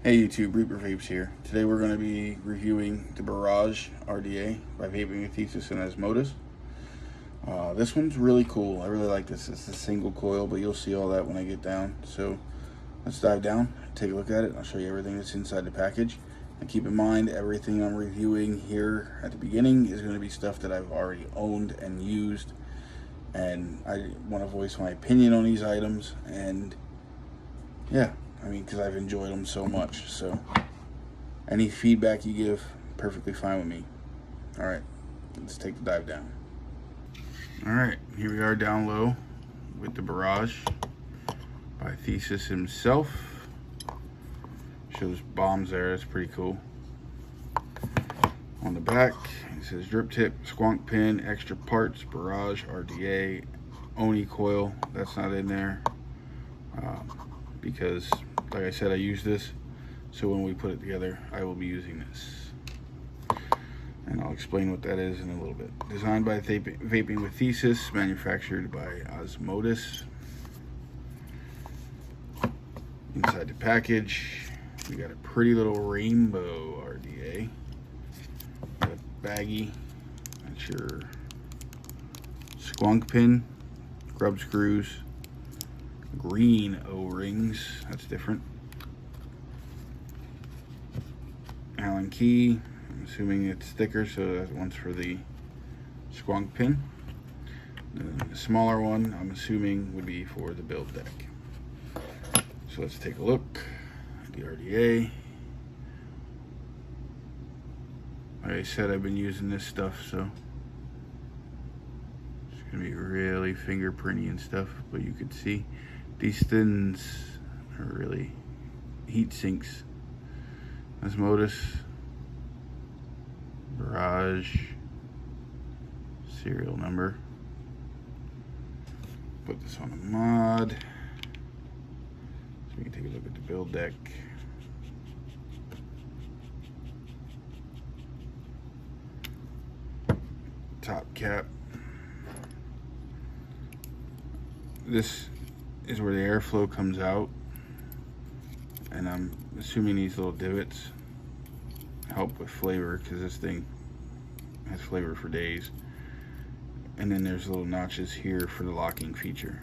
Hey YouTube, Reaper Vapes here. Today we're going to be reviewing the Barrage RDA by Vaping with Thesis and Asmodeus. This one's really cool. I really like this. It's a single coil, but you'll see all that when I get down. So let's dive down, take a look at it. I'll show you everything that's inside the package. And keep in mind, everything I'm reviewing here at the beginning is going to be stuff that I've already owned and used. And I want to voice my opinion on these items. And yeah, I mean, because I've enjoyed them so much. So any feedback you give, perfectly fine with me. All right, let's take the dive down. All right, here we are down low with the Barrage by Thesis himself. Shows bombs there, that's pretty cool. On the back, it says drip tip, squonk pin, extra parts, Barrage, RDA, Oni coil. That's not in there because, like I said, I use this. So when we put it together, I will be using this. And I'll explain what that is in a little bit. Designed by Vaping with Thesis, manufactured by Asmodeus. Inside the package, we got a pretty little rainbow RDA. Got a baggie. That's your squonk pin, grub screws, green O-rings. That's different. Allen key. I'm assuming it's thicker, so that one's for the squonk pin. And the smaller one, I'm assuming, would be for the build deck. So let's take a look at the RDA. Like I said, I've been using this stuff, so it's gonna be really fingerprinty and stuff, but you can see these thins are really heat sinks. Asmodeus, Barrage, serial number. Put this on a mod so we can take a look at the build deck. Top cap. This is where the airflow comes out, and I'm assuming these little divots help with flavor because this thing has flavor for days. And then there's little notches here for the locking feature.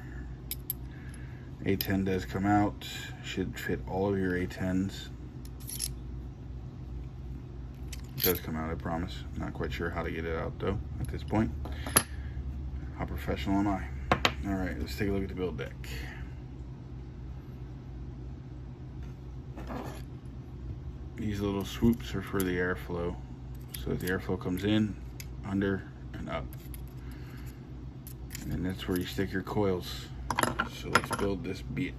A10 does come out, should fit all of your A10s. It does come out, I promise. I'm not quite sure how to get it out though at this point. How professional am I? All right, let's take a look at the build deck. These little swoops are for the airflow, so the airflow comes in, under, and up. And that's where you stick your coils. So let's build this bitch.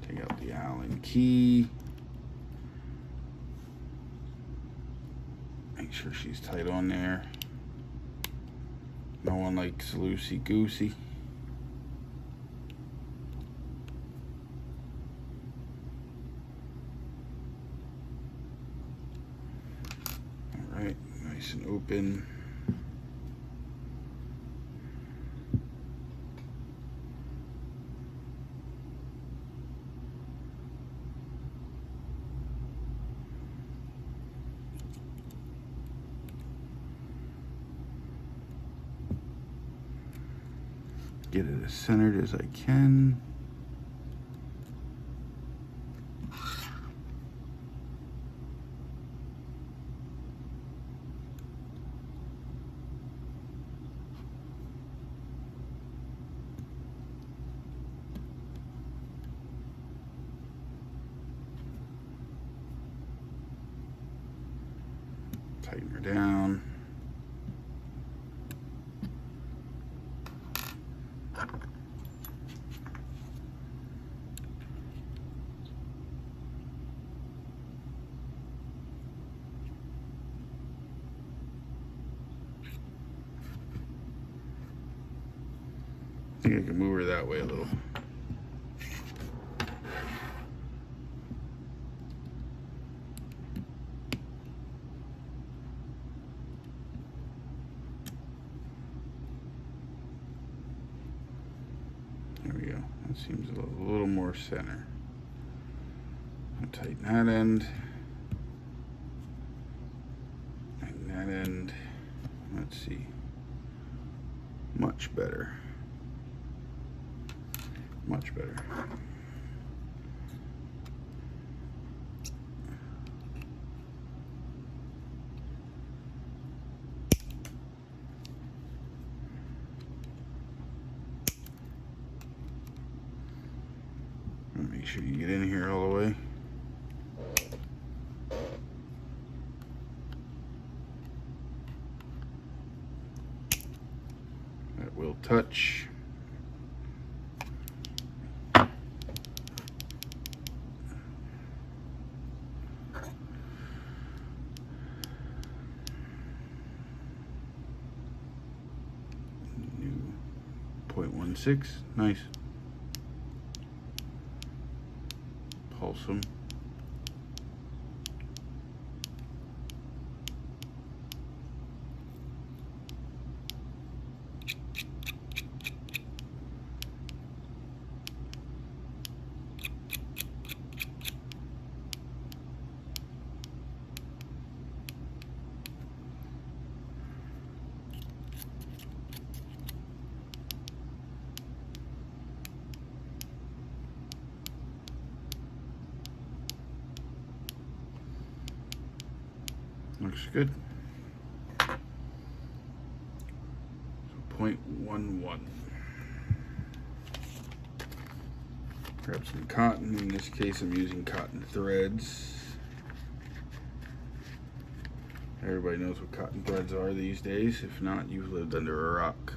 Take out the Allen key. Make sure she's tight on there. No one likes loosey-goosey. Alright, nice and open. Get it as centered as I can. Tighten her down. I think I can move her that way a little. There we go. That seems a little more center. I'll tighten that end. And that end, let's see. Much better. Much better. Make sure you get in here all the way. That will touch. New 0.16, nice. Pulse them. Looks good. So 0.11. Grab some cotton. In this case, I'm using cotton threads. Everybody knows what cotton threads are these days. If not, you've lived under a rock.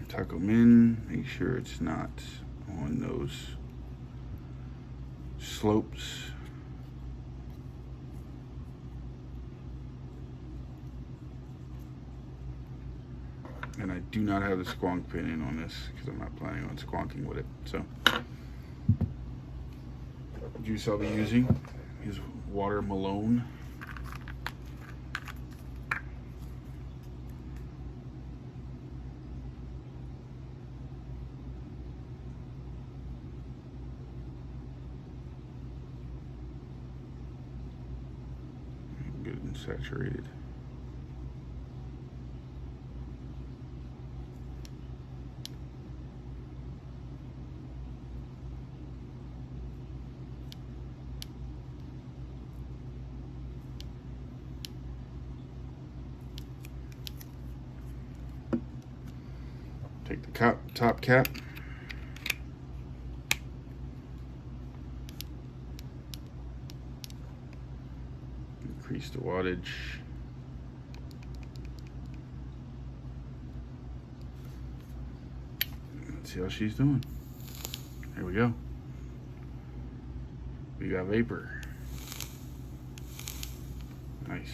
Tuck them in, make sure it's not on those slopes. And I do not have the squonk pin in on this because I'm not planning on squonking with it. So, juice I'll be using is Water Malone. Good and saturated. Take the top cap. Increase the wattage. Let's see how she's doing. There we go. We got vapor. Nice.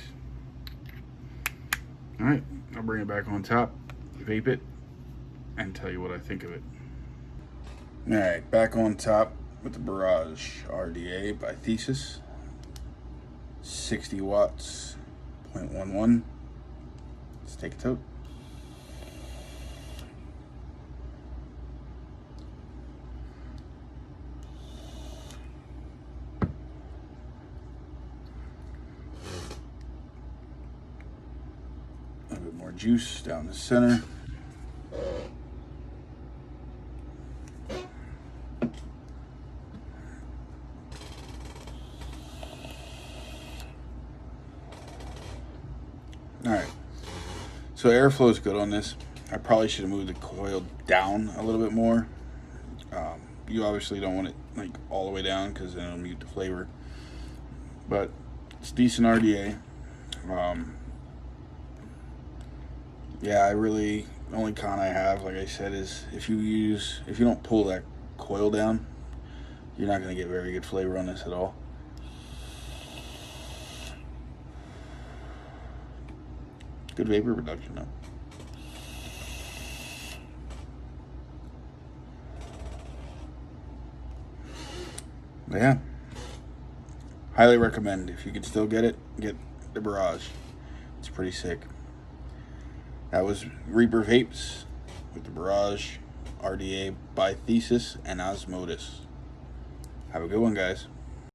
All right, I'll bring it back on top, vape it, and tell you what I think of it. All right, back on top with the Barrage RDA by Thesis. 60 watts, 0.11. Let's take a toke. A little bit more juice down the center. Alright, so airflow is good on this. I probably should have moved the coil down a little bit more. You obviously don't want it like all the way down because then it'll mute the flavor. But it's decent RDA. Yeah, the only con I have, like I said, is if you don't pull that coil down, you're not going to get very good flavor on this at all. Good vapor production though. But yeah, highly recommend. If you could still get it, get the Barrage. It's pretty sick. That was Reaper Vapes with the Barrage RDA by Thesis and Osmotis. Have a good one, guys.